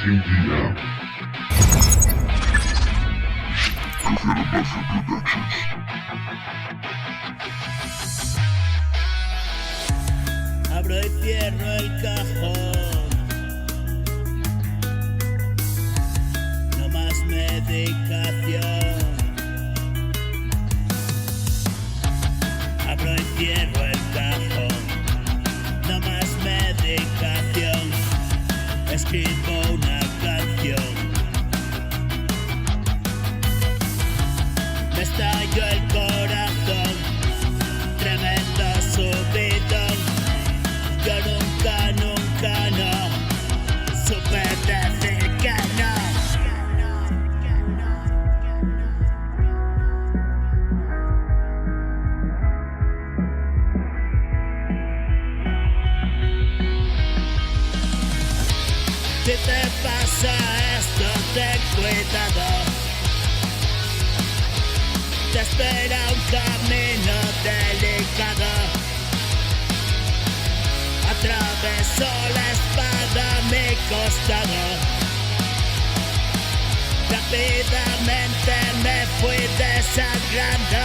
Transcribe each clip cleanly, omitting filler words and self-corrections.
CDM. Presented by Fit Productions. Abro y cierro el cajón, no más medicación. Abro y cierro el cajón, no más medicación. Escribo una canción, me estalló el corazón, tremendo subidón. Yo nunca no supe decir que no. Si te pasa esto, ten cuidado. Te espera un camino delicado. Atravesó la espada a mi costado. Rápidamente me fui desangrando.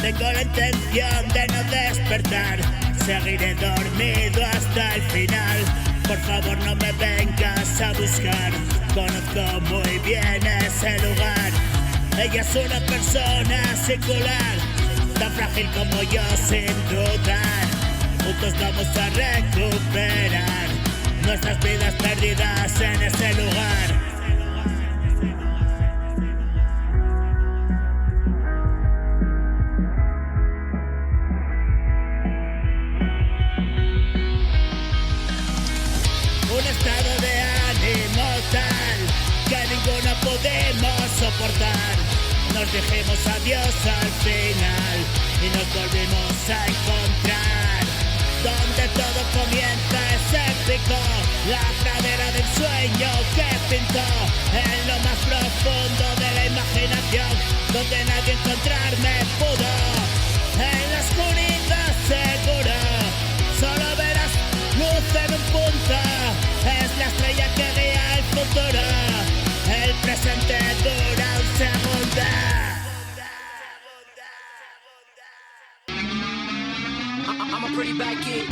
Tengo la intención de no despertar, seguiré dormido hasta el final. Por favor no me vengas a buscar, conozco muy bien ese lugar. Ella es una persona singular, tan frágil como yo sin dudar. Juntos vamos a recuperar nuestras vidas perdidas en ese lugar. Un estado de ánimo tal que ninguno pudimos soportar. Nos dijimos adiós al final y nos volvimos a encontrar. Donde todo comienza es épico, la pradera del sueño que pintó en lo más profundo de la imaginación, donde nadie encontrarme pudo. En la oscuridad seguro, solo verás luz en un punto. Es la estrella que guía el futuro. El presente dura un segundo. I'm a pretty bad kid.